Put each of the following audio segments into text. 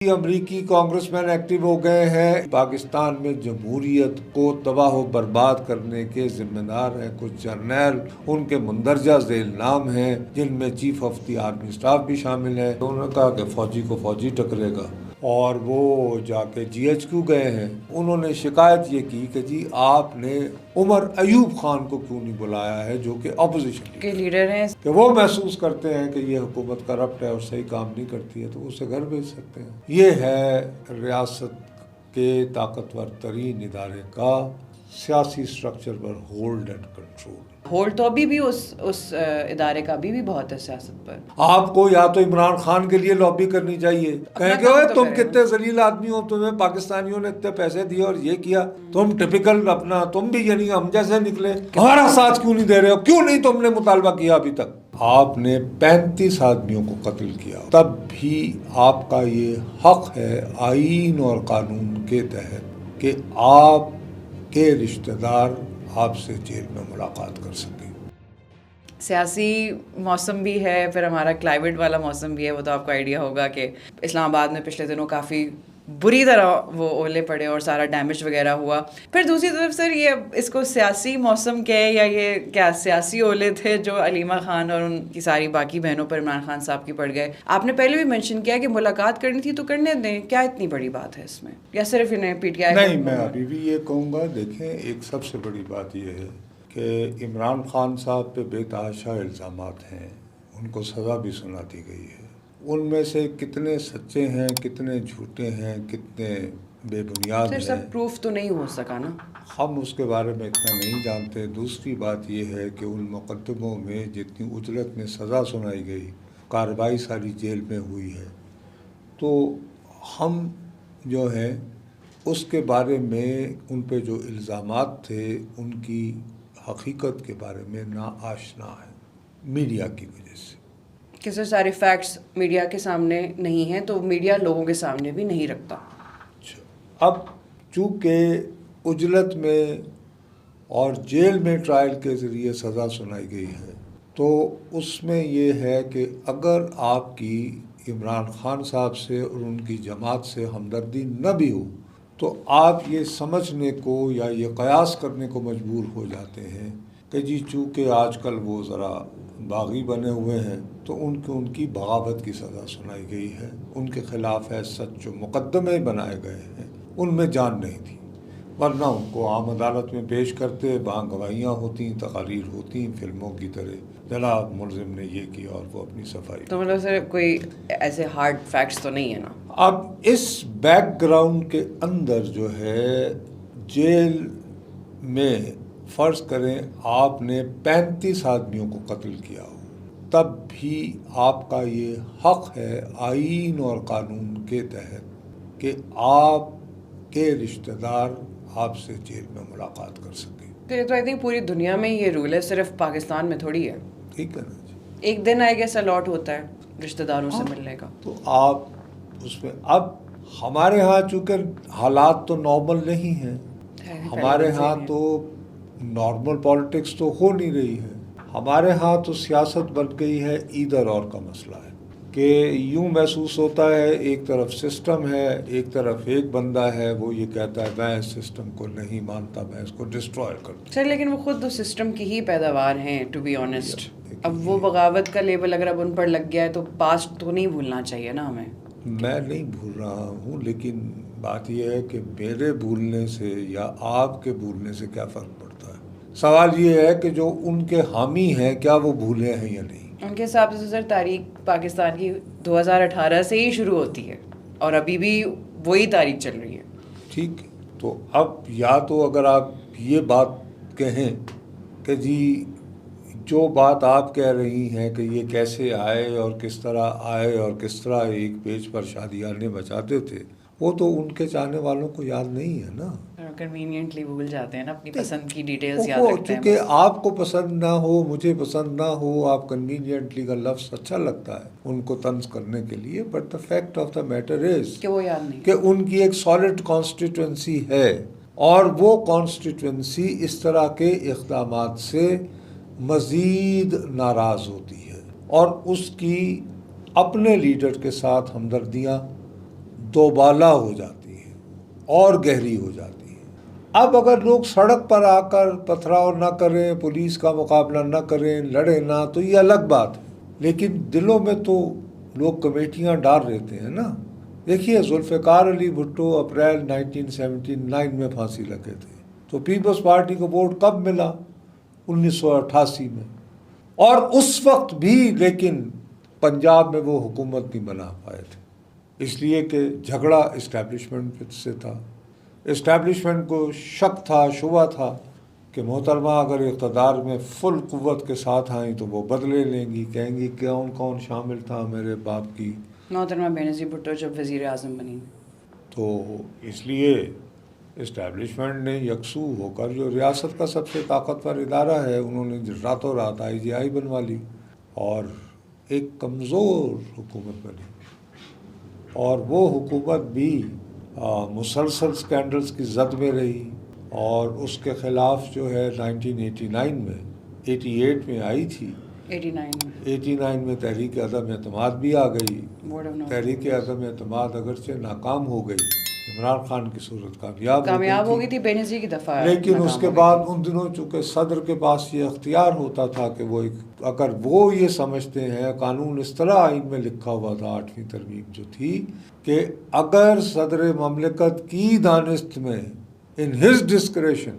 अमरीकी congressman active हो गए हैं। पाकिस्तान में जमहूरियत को तबाह व बर्बाद करने के जिम्मेदार हैं कुछ जर्नैल, उनके मुंदरजा झेल नाम हैं, जिनमें chief of the army staff भी शामिल है। उन्होंने कहा कि फौजी को फौजी टकरेगा और वो जाके GHQ गए हैं। उन्होंने शिकायत ये की कि जी आपने उमर अयूब खान को क्यों नहीं बुलाया है, जो कि अपोजिशन के लीडर हैं, कि वो महसूस करते हैं कि ये हुकूमत करप्ट है और सही काम नहीं करती है, तो उसे घर भेज सकते हैं। ये है रियासत के ताकतवर तरीन इदारे का सियासी स्ट्रक्चर पर होल्ड एंड कंट्रोल। होल्ड तो अभी भी उस इदारे का अभी भी बहुत है सियासत पर। आपको या तो इमरान खान के लिए लॉबी करनी चाहिए, कहेंगे ओए तो तुम कितने जलील आदमी हो, तुम्हें पाकिस्तानियों ने इतने पैसे दिए और ये किया, तुम टिपिकल अपना, तुम भी यानी हम जैसे निकले, हमारा साथ क्यों नहीं दे रहे हो, क्यों नहीं तुमने मुतालबा किया अभी तक। आपने 35 आदमियों को कत्ल किया, तब भी आपका ये हक है आईन और कानून के तहत कि आपके रिश्तेदार आपसे जेल में मुलाकात कर सके। सियासी मौसम भी है, फिर हमारा क्लाइमेट वाला मौसम भी है। वो तो आपको आइडिया होगा कि इस्लामाबाद में पिछले दिनों काफ़ी बुरी तरह वो ओले पड़े और सारा डैमेज वगैरह हुआ। फिर दूसरी तरफ सर ये इसको सियासी मौसम कहे या ये क्या सियासी ओले थे जो अलीमा खान और उनकी सारी बाकी बहनों पर इमरान खान साहब की पड़ गए। आपने पहले भी मेंशन किया कि मुलाकात करनी थी तो करने दें, क्या इतनी बड़ी बात है इसमें, या सिर्फ इन्हें PTI? नहीं, मैं अभी भी ये कहूँगा, देखें एक सबसे बड़ी बात ये है कि इमरान खान साहब पे बेतहाशा इल्ज़ामात हैं, उनको सज़ा भी सुना दी गई है। उनमें से कितने सच्चे हैं, कितने झूठे हैं, कितने बेबुनियाद हैं, सब प्रूफ तो नहीं हो सका ना, हम उसके बारे में इतना नहीं जानते। दूसरी बात ये है कि उन मुकदमों में जितनी उजलत में सज़ा सुनाई गई, कार्रवाई सारी जेल में हुई है, तो हम जो है उसके बारे में उन पे जो इल्ज़ामात थे उनकी हकीकत के बारे में नाआशना है मीडिया की वजह से। कि सर सारे फैक्ट्स मीडिया के सामने नहीं हैं तो मीडिया लोगों के सामने भी नहीं रखता। अच्छा, अब चूँकि उजलत में और जेल में ट्रायल के ज़रिए सज़ा सुनाई गई है, तो उसमें ये है कि अगर आपकी इमरान खान साहब से और उनकी जमात से हमदर्दी न भी हो, तो आप ये समझने को या ये कयास करने को मजबूर हो जाते हैं कि जी चूँकि आजकल वो ज़रा बागी बने हुए हैं तो उनकी बगावत की सज़ा सुनाई गई है, उनके ख़िलाफ़ है सच जो मुकदमे बनाए गए हैं उनमें जान नहीं थी, वरना उनको आम अदालत में पेश करते, वहाँ गवाहियाँ होती, तकारीर होती फिल्मों की तरह, जनाब मुलजिम ने ये किया और वो अपनी सफाई। तो मतलब सर कोई ऐसे हार्ड फैक्ट्स तो नहीं है ना। अब इस बैकग्राउंड के अंदर जो है जेल में फ़र्ज़ करें आपने 35 आदमियों को कत्ल किया हो, तब भी आपका ये हक है आईन और कानून के तहत कि आपके रिश्तेदार आपसे जेल में मुलाकात कर सकें। तो आई थिंक पूरी दुनिया में ये रूल है, सिर्फ पाकिस्तान में थोड़ी है। ठीक है ना जी, एक दिन आई गेस अलॉट होता है रिश्तेदारों से मिलने का, तो आप उसमें, अब हमारे यहाँ चूँकि हालात तो नॉर्मल नहीं हैं, हमारे यहाँ तो नॉर्मल पॉलिटिक्स तो हो नहीं रही है, हमारे यहाँ तो सियासत बन गई है ईदर और का मसला है कि यूँ महसूस होता है एक तरफ सिस्टम है, एक तरफ एक बंदा है, वो ये कहता है मैं इस सिस्टम को नहीं मानता, मैं इसको डिस्ट्रॉय कर दूँ। सर लेकिन वो खुद तो सिस्टम की ही पैदावार हैं टू बी ऑनेस्ट। अब वो बगावत का लेबल अगर अब उन पर लग गया है तो पास्ट तो नहीं भूलना चाहिए ना हमें। मैं नहीं भूल रहा हूँ, लेकिन बात यह है कि मेरे भूलने से या आपके भूलने से क्या फ़र्क पड़ता है। सवाल ये है कि जो उनके हामी हैं क्या वो भूले हैं या नहीं। उनके हिसाब से सर तारीख पाकिस्तान की 2018 से ही शुरू होती है और अभी भी वही तारीख चल रही है। ठीक, तो अब या तो अगर आप ये बात कहें कि जी जो बात आप कह रही हैं कि ये कैसे आए और किस तरह आए और किस तरह एक पेज पर शादियाने बचाते थे, वो तो उनके चाहने वालों को याद नहीं है ना। कन्वीनियंटली भूल जाते हैं ना, अपनी पसंद की डिटेल्स याद रखते हैं। क्योंकि आपको पसंद ना हो, मुझे पसंद ना हो, आप कन्वीनियंटली का लफ्ज़ अच्छा लगता है उनको तंज करने के लिए, but the fact of the matter is कि वो याद नहीं, कि उनकी एक सॉलिड कॉन्स्टिट्यूंसी है और वो कॉन्स्टिट्यूंसी इस तरह के इक़दामात से मज़ीद नाराज़ होती है और उसकी अपने लीडर के साथ हमदर्दियाँ दोबाला हो जाती है और गहरी हो जाती है। अब अगर लोग सड़क पर आकर पथराव ना करें, पुलिस का मुकाबला ना करें, लड़े ना, तो ये अलग बात है, लेकिन दिलों में तो लोग कमेटियां डाल रहते हैं ना। देखिए, जुल्फ़िकार अली भुट्टो अप्रैल 1979 में फांसी लगे थे, तो पीपल्स पार्टी को वोट कब मिला? 1988 में। और उस वक्त भी लेकिन पंजाब में वो हुकूमत नहीं बना पाए थे, इसलिए कि झगड़ा इस्टेब्लिशमेंट से था। इस्टेब्लिशमेंट को शक था, शुबा था कि मोहतरमा अगर इक़्तिदार में फुल कुव्वत के साथ आई तो वो बदले लेंगी, कहेंगी कौन कौन शामिल था मेरे बाप की। मोहतरमा बेनज़ीर भुट्टो जब वज़ीर आज़म बनी, तो इसलिए इस्टेब्लिशमेंट ने यकसू होकर, जो रियासत का सबसे ताकतवर इदारा है, उन्होंने रातों रात IGI बनवा ली और एक कमज़ोर हुकूमत बनी। और वो हुकूमत भी मुसलसल स्कैंडल्स की जद में रही, और उसके ख़िलाफ़ जो है 1989 में 88 में आई थी, 89 में तहरीक अदम एतमाद भी आ गई। तहरीक अदम एतमाद अगरचे नाकाम हो गई, इमरान खान की सूरत कामयाब हो गई थी, बेनज़ीर की दफ़ा, लेकिन उसके बाद उन दिनों चूँकि सदर के पास ये अख्तियार होता था कि वो अगर वो ये समझते हैं, कानून इस तरह आइन में लिखा हुआ था, 8वीं तरमीम जो थी, कि अगर सदर ममलिकत की दानिस्त में इन हिज डिस्क्रेशन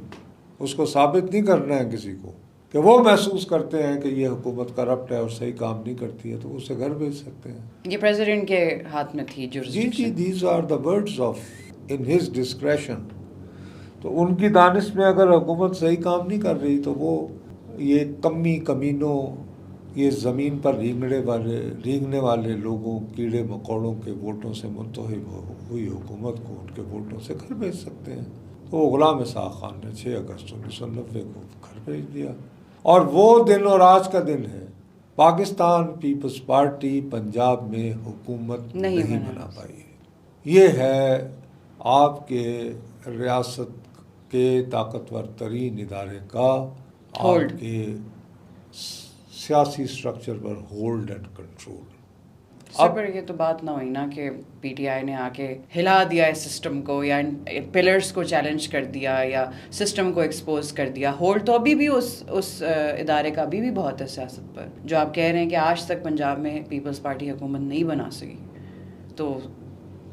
उसको साबित नहीं करना है किसी को कि वो महसूस करते हैं कि ये हुकूमत करप्ट है और सही काम नहीं करती है, तो उसे घर भेज सकते हैं। ये प्रेसिडेंट के हाथ में थी जी, these are the words of in his discretion. तो उनकी दानिश में अगर हुकूमत सही काम नहीं कर रही तो वो ये कमीनों, ये ज़मीन पर रेंगने वाले लोगों, कीड़े मकोड़ों के वोटों से मुंतखब हुई हुकूमत को उनके वोटों से घर भेज सकते हैं। तो गुलाम इसाक़ खान ने 6 अगस्त 1990 को घर भेज दिया, और वो दिन और आज का दिन है, पाकिस्तान पीपल्स पार्टी पंजाब में हुकूमत नहीं बना पाई है। ये है आपके रियासत के ताकतवर तरीन इदारे का आपके सियासी स्ट्रक्चर पर होल्ड एंड कंट्रोल। अब ये तो बात ना हुई ना कि PTI ने आके हिला दिया इस सिस्टम को, या पिलर्स को चैलेंज कर दिया, या सिस्टम को एक्सपोज कर दिया। होल्ड तो अभी भी उस इदारे का अभी भी बहुत है सियासत पर। जो आप कह रहे हैं कि आज तक पंजाब में पीपल्स पार्टी हुकूमत नहीं बना सकी, तो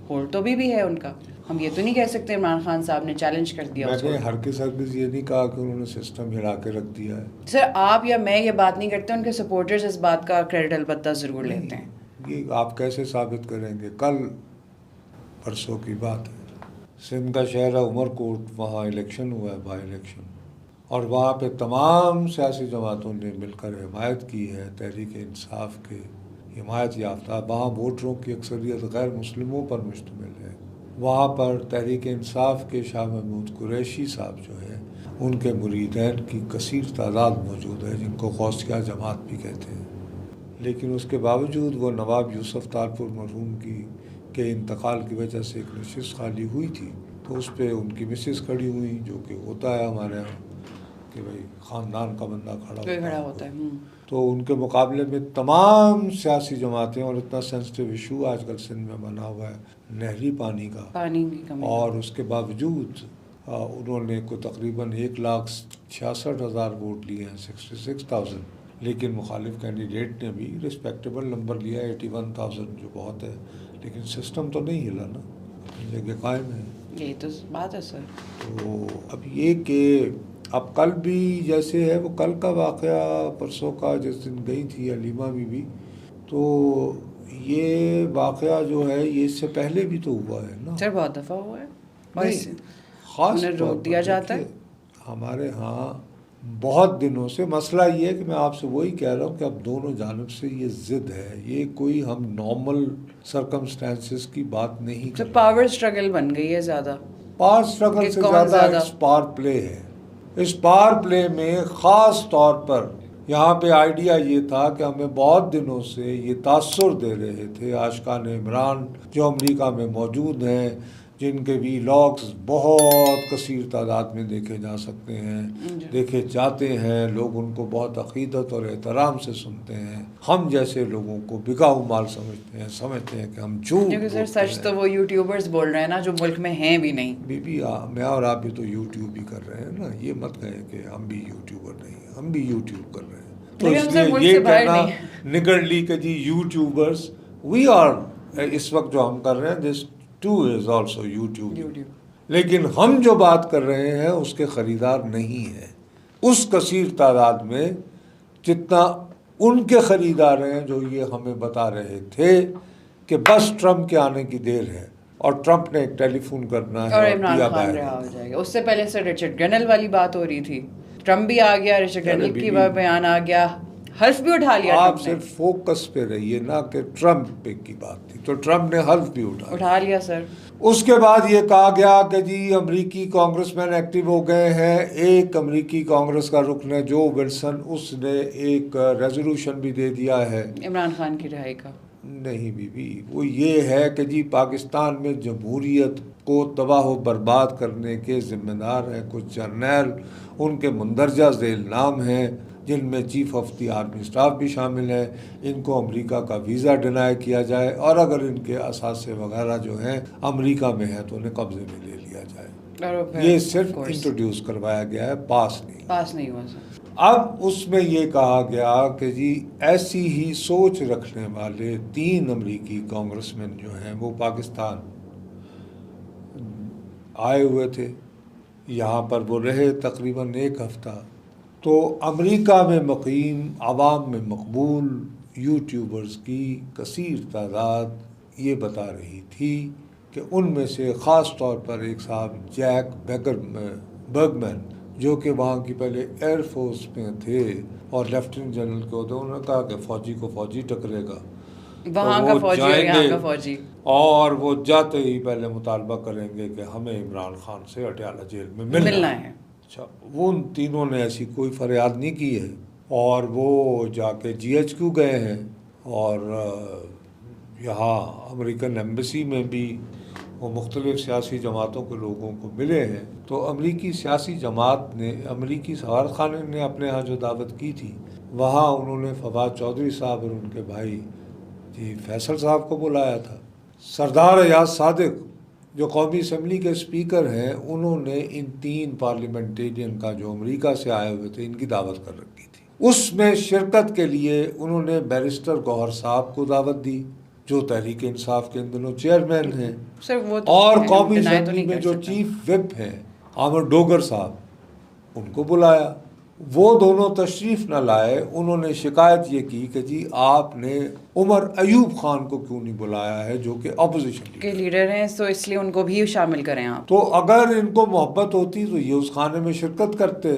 होल्ड तो अभी भी है उनका। हम ये तो नहीं कह सकते इमरान खान साहब ने चैलेंज कर दिया। मैंने हरगिज़ ये नहीं कहा कि उन्होंने सिस्टम हिला के रख दिया है। सर, आप या मैं ये बात नहीं करते, उनके सपोर्टर्स इस बात का क्रेडिट अलबत्ता ज़रूर लेते हैं। ये आप कैसे साबित करेंगे? कल परसों की बात है, सिंध का शहर है उमरकोट, वहाँ इलेक्शन हुआ है, बाई इलेक्शन, और वहाँ पे तमाम सियासी जमातों ने मिलकर हिमायत की है तहरीक इंसाफ के हिमायत याफ्ता। वहाँ वोटरों की अक्सरियत गैर मुस्लिमों पर मुश्तमिल है। वहाँ पर तहरीक इंसाफ के शाह महमूद कुरैशी साहब जो है, उनके मुरीदैन की कसीर तादाद मौजूद है, जिनको गौसिया जमात भी कहते हैं। लेकिन उसके बावजूद वो नवाब यूसुफ तालपुर मरहूम के इंतकाल की वजह से एक नशिस्त खाली हुई थी, तो उस पर उनकी मिसेस खड़ी हुई, जो कि होता है हमारे यहाँ कि भाई ख़ानदान का बंदा खड़ा होता है। तो उनके मुकाबले में तमाम सियासी जमातें, और इतना सेंसिटिव इशू आजकल सिंध में बना हुआ है नहरी पानी की कमी, और उसके बावजूद उन्होंने को तकरीबन 1,66,000 वोट लिए हैं, 66,000। लेकिन मुखालिफ कैंडिडेट ने भी रिस्पेक्टेबल नंबर लिया, 81,000, जो बहुत है। लेकिन सिस्टम तो नहीं हिला ना, जगह कायम है। यही तो बात है सर। तो अब ये कि अब कल भी जैसे है, वो कल का वाक़या परसों का जिस दिन गई थी अलीमा बीबी, तो ये वाक़या जो है ये इससे पहले भी तो हुआ है ना सर, बहुत दफ़ा हुआ है। ख़ास रोक दिया जाता है हमारे यहाँ बहुत दिनों से। मसला ये है कि मैं आपसे वही कह रहा हूँ कि अब दोनों जानिब से ये ज़िद है, ये कोई हम नॉर्मल सरकमस्टेंसेस की बात नहीं कर रहे। पावर स्ट्रगल बन गई है ज़्यादा। पावर स्ट्रगल से ज़्यादा इस पावर प्ले है। इस पावर प्ले में ख़ास तौर पर यहाँ पे आइडिया ये था कि हमें बहुत दिनों से ये तासुर दे रहे थे आशिकान इमरान जो अमेरिका में मौजूद हैं, जिनके वीलॉग्स बहुत कसीर तादाद में देखे जा सकते हैं, देखे जाते हैं, लोग उनको बहुत अकीदत और एहतराम से सुनते हैं। हम जैसे लोगों को बिकाऊ माल समझते हैं कि हम झूठ क्योंकि सर सच तो वो यूट्यूबर्स बोल रहे हैं ना जो मुल्क में हैं भी नहीं। बीबी मैं और आप भी तो यूट्यूब भी कर रहे हैं ना, ये मत कहें कि हम भी यूट्यूबर नहीं हैं, हम भी यूट्यूब कर रहे हैं। तो इसलिए ये कहना निगर्डली कि जी यूट्यूबर्स वी आर, इस वक्त जो हम कर रहे हैं this two is also YouTube, लेकिन हम जो बात कर रहे हैं उसके खरीदार नहीं है उस कसीर तादाद में जितना उनके खरीदार हैं जो ये हमें बता रहे थे कि बस ट्रम्प के आने की देर है और ट्रम्प ने एक टेलीफोन करना है और इमरान खान रहा हो जाएगा। उससे पहले से रिचर्ड ग्रेनल वाली बात हो रही थी, ट्रम्प भी आ गया, रिचर्ड ग्रेनल की बयान आ गया, हल्फ भी उठा लिया। आप सिर्फ फोकस पे रहिए ना कि ट्रम्प पे की बात थी, तो ट्रम्प ने हल्फ भी उठा लिया सर। उसके बाद ये कहा गया कि जी अमेरिकी कांग्रेसमैन एक्टिव हो गए हैं। एक अमेरिकी कांग्रेस का रुकन है जो विल्सन, उसने एक रेजोल्यूशन भी दे दिया है इमरान खान की रिहाई का। नहीं बीबी, वो ये है कि जी पाकिस्तान में जमहूरियत को तबाह व बर्बाद करने के ज़िम्मेदार हैं कुछ जर्नैल, उनके मंदरजा झेल नाम हैं जिनमें chief of the army staff भी शामिल है। इनको अमेरिका का वीज़ा डिनाई किया जाए और अगर इनके असासे वगैरह जो हैं अमेरिका में है तो उन्हें कब्जे में ले लिया जाए। ये सिर्फ इंट्रोड्यूस करवाया गया है, पास नहीं हुआ सर। अब उसमें ये कहा गया कि जी ऐसी ही सोच रखने वाले 3 अमेरिकी कांग्रेसमैन जो हैं वो पाकिस्तान आए हुए थे, यहाँ पर वो रहे तकरीबन 1 हफ्ता। तो अमेरिका में मुकीम आवाम में मकबूल यूट्यूबर्स की कसीर तादाद ये बता रही थी कि उनमें से ख़ास तौर पर एक साहब जैक बर्गमैन जो कि वहाँ की पहले एयरफोर्स में थे और लेफ्टिनेंट जनरल के होते, उन्होंने कहा कि फ़ौजी को फ़ौजी टकरेगा, वहाँ का फौजी और यहाँ का फौजी, और वो जाते ही पहले मुतालबा करेंगे कि हमें इमरान खान से अटियाला जेल में मिलना है। अच्छा, वो उन तीनों ने ऐसी कोई फरियाद नहीं की है और वो जाके GHQ गए हैं और यहाँ अमेरिकन एम्बेसी में भी वो मुख्तलिफ़ सियासी जमातों के लोगों को मिले हैं। तो अमेरिकी सियासी जमात ने, अमेरिकी सफारतखाने ने अपने यहाँ जो दावत की थी वहाँ उन्होंने फवाद चौधरी साहब और उनके भाई जी फैसल साहब को बुलाया था। सरदार एजाज सादिक जो कौमी असम्बली के स्पीकर हैं, उन्होंने इन 3 पार्लियामेंटेरियन का जो अमेरिका से आए हुए थे इनकी दावत कर रखी थी। उसमें शिरकत के लिए उन्होंने बैरिस्टर गौहर साहब को दावत दी जो तहरीक इंसाफ के इन दिनों चेयरमैन हैं, और कौमी असम्बली में जो चीफ विप हैं आमिर डोगर साहब, उनको बुलाया। वो दोनों तशरीफ़ न लाए। उन्होंने शिकायत ये की कि जी आपने उमर अयूब खान को क्यों नहीं बुलाया है जो कि अपोजिशन के लीडर हैं, तो इसलिए उनको भी शामिल करें आप। तो अगर इनको मोहब्बत होती तो ये उस खाने में शिरकत करते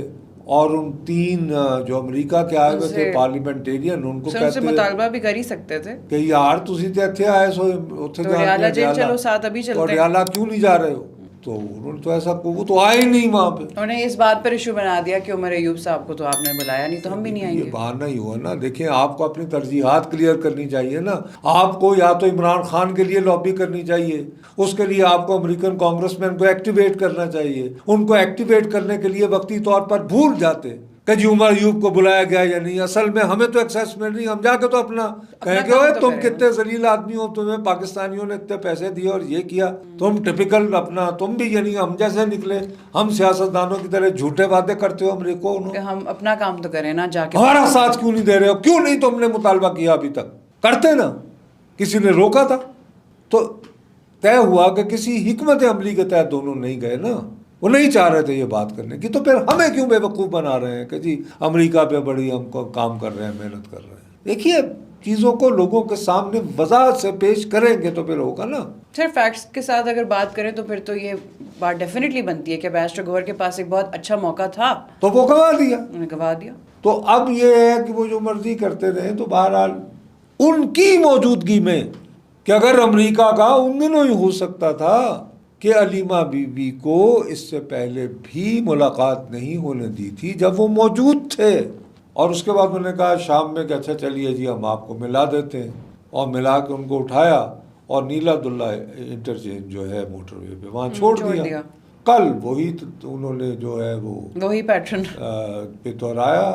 और उन 3 जो अमेरिका के आए हुए थे पार्लियामेंटेरियन उनको कहते मुतालबा भी कर ही सकते थे कि यार तुसी तो इत्थे आए सो उत्थे रियाला जेल चलो, साथ अभी चलते हैं, रियाला क्यों नहीं जा रहे हो? तो उन्होंने तो ऐसा, वो तो आए ही नहीं वहाँ पे। उन्होंने इस बात पर इशू बना दिया कि उमर अयूब साहब को तो आपने बुलाया नहीं तो हम भी नहीं आएंगे। ये बहाना ही हुआ ना। देखिए आपको अपनी तरजीहात क्लियर करनी चाहिए ना। आपको या तो इमरान खान के लिए लॉबी करनी चाहिए, उसके लिए आपको अमेरिकन कांग्रेसमैन को एक्टिवेट करना चाहिए। उनको एक्टिवेट करने के लिए वक्ती तौर पर भूल जाते कि जी उमर अयूब को बुलाया गया या नहीं। असल में हमें तो एक्सेस मिल रही, हम जाके तो अपना कहेंगे ओए तुम कितने जलील आदमी हो, तुम्हें पाकिस्तानियों ने इतने पैसे दिए और ये किया, तुम टिपिकल अपना, तुम भी यानी हम जैसे निकले, हम सियासतदानों की तरह झूठे वादे करते हो अमेरिका को। हम अपना काम तो करें ना, जाके हमारा साथ क्यों नहीं दे रहे हो? क्यों नहीं तुमने मुतालबा किया अभी तक? करते ना, किसी ने रोका था? तो तय हुआ कि किसी हिकमत अमली के तहत दोनों नहीं गए ना, वो नहीं चाह रहे थे ये बात करने की। तो फिर हमें क्यों बेवकूफ़ बना रहे हैं कि जी अमेरिका पे बड़ी हमको काम कर रहे हैं, मेहनत कर रहे हैं। देखिए चीज़ों को लोगों के सामने वजाहत से पेश करेंगे तो फिर होगा ना। सिर्फ फैक्ट्स के साथ अगर बात करें तो फिर तो ये बात डेफिनेटली बनती है कि बैरिस्टर गौहर के पास एक बहुत अच्छा मौका था तो वो गंवा दिया, उन्होंने गंवा दिया। तो अब ये है कि वो जो मर्जी करते रहे। तो बहरहाल उनकी मौजूदगी में कि अगर अमेरिका का उन दिनों ही हो सकता था कि अलीमा बीबी को इससे पहले भी मुलाकात नहीं होने दी थी जब वो मौजूद थे और उसके बाद उन्होंने कहा शाम में कि अच्छा चलिए जी हम आपको मिला देते हैं, और मिला के उनको उठाया और नीला दुल्ला इंटरचेंज जो है मोटरवे पे वहाँ छोड़ दिया। कल वही तो उन्होंने जो है वही पैटर्न पे दोहराया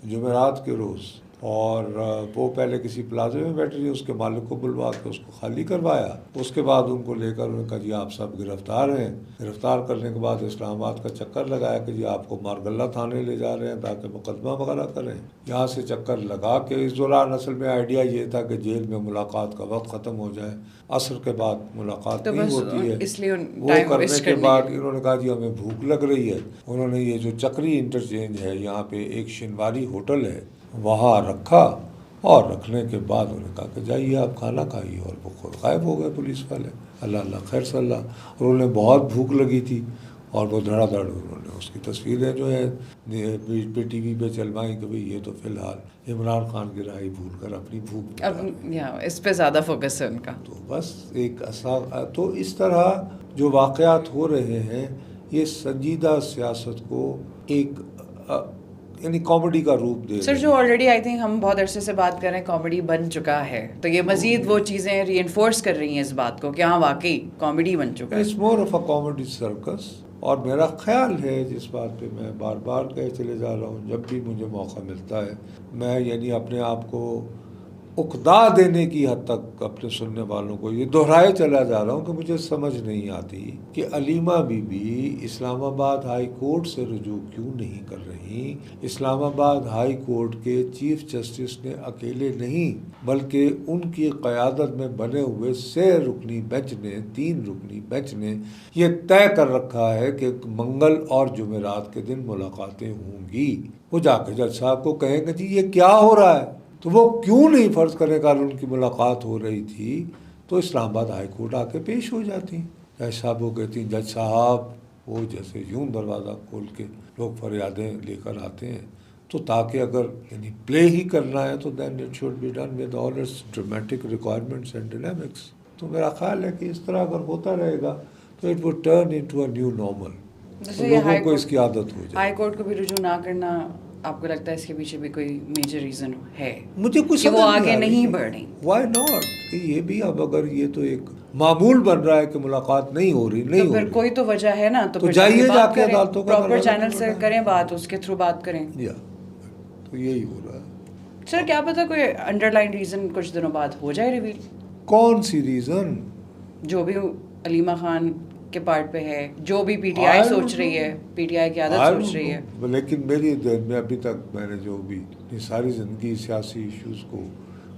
जुमेरात के रोज़, और वो पहले किसी प्लाजे में बैठी रही, उसके मालिक को बुलवा के उसको खाली करवाया। उसके बाद उनको लेकर उन्होंने कहा जी आप सब गिरफ्तार हैं। गिरफ्तार करने के बाद इस्लामाबाद का चक्कर लगाया कि जी आपको मारगल्ला थाने ले जा रहे हैं ताकि मुकदमा वगैरह करें। यहाँ से चक्कर लगा के इस दौरान असल में आइडिया ये था कि जेल में मुलाकात का वक्त ख़त्म हो जाए, असर के बाद मुलाकात नहीं होती है, इसलिए वो करने के बाद इन्होंने कहा जी हमें भूख लग रही है। उन्होंने ये जो चक्री इंटरचेंज है यहाँ पे एक शिनवारी होटल है वहाँ रखा, और रखने के बाद उन्होंने कहा कि जाइए आप खाना खाइए, और वो खुद गायब हो गए पुलिस वाले। अल्लाह अल्लाह खैर सल्ला। और उन्हें बहुत भूख लगी थी और वो धड़ाधड़ उन्होंने उसकी तस्वीरें जो है टीवी पे चलवाई कि भाई ये तो फिलहाल इमरान खान की राय भूल कर अपनी भूख अब इस पे ज़्यादा फोकस है उनका। तो बस एक तो इस तरह जो वाक़यात हो रहे हैं ये संजीदा सियासत को एक यानी कॉमेडी का रूप दे सर, जो ऑलरेडी आई थिंक हम बहुत अरसे से बात कर रहे हैं कॉमेडी बन चुका है, तो ये मजीद वो चीज़ें रीइंफोर्स कर रही हैं इस बात को कि हाँ वाकई कॉमेडी बन चुका है। It's more of a comedy circus. और मेरा ख्याल है जिस बात पे मैं बार बार कह चले जा रहा हूँ, जब भी मुझे मौका मिलता है मैं यानी अपने आप को उकदा देने की हद तक अपने सुनने वालों को ये दोहराए चला जा रहा हूँ कि मुझे समझ नहीं आती कि अलीमा बीबी इस्लामाबाद हाई कोर्ट से रुजू क्यों नहीं कर रही। इस्लामाबाद हाई कोर्ट के चीफ जस्टिस ने अकेले नहीं बल्कि उनकी क़यादत में बने हुए 6 रुकनी बेंच ने 3 रुकनी बेंच ने ये तय कर रखा है कि मंगल और जुमेरात के दिन मुलाकातें होंगी। वो जाके जज साहब को कहेंगे जी ये क्या हो रहा है, तो वो क्यों नहीं फ़र्ज़ करने का उनकी मुलाकात हो रही थी तो इस्लामाबाद हाई कोर्ट आके पेश हो जाती। जज साहब वो कहती जज साहब वो जैसे यूं दरवाज़ा खोल के लोग फरियादें लेकर आते हैं, तो ताकि अगर यानी प्ले ही करना है तो then it should be done with all its dramatic requirements and dynamics. तो मेरा ख्याल है कि इस तरह अगर होता रहेगा तो it would turn into a new normal, तो लोगों को इसकी आदत हो जाए। हाई कोर्ट को भी रुजू ना करना, आपको लगता है इसके पीछे भी कोई मेजर रीजन है? मुझे कुछ कि वो आगे नहीं बढ़ रही। Why not? ये भी अब अगर ये तो एक मामूल बन रहा है कि मुलाकात नहीं हो रही, नहीं तो हो फिर रही, कोई तो वजह है ना, तो जाइए जाके अदालतों का प्रॉपर चैनल से करें बात, उसके थ्रू बात करें। या तो यही हो रहा है। सर क्या पता कोई अंडरलाइन रीजन कुछ दिनों बाद हो जाए रिवील। कौन सी रीजन? जो भी अलीमा खान के पार्ट पे है, जो भी पीटीआई सोच रही है, पीटीआई की आदत सोच रही है। लेकिन मेरी ध्यान में अभी तक मैंने जो भी सारी ज़िंदगी सियासी इश्यूज़ को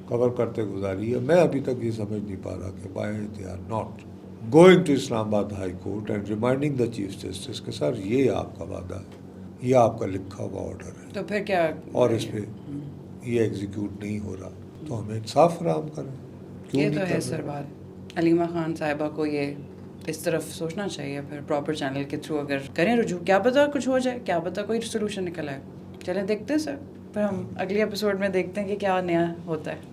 कवर करते गुजारी है, मैं अभी तक ये समझ नहीं पा रहा कि why they are not going to Islamabad high court and reminding the chief justice के सर ये आपका वादा है, ये आपका लिखा हुआ ऑर्डर है, तो फिर क्या और इस पे ये एग्जीक्यूट नहीं हो रहा, तो हमें इंसाफ फराहम करें। ये तो है सर बात। अलीमा खान साहिबा को ये इस तरफ सोचना चाहिए, फिर प्रॉपर चैनल के थ्रू अगर करें रुजू, क्या पता कुछ हो जाए, क्या पता कोई सोल्यूशन निकल आए। चलें देखते हैं सर, फिर हम अगले एपिसोड में देखते हैं कि क्या नया होता है।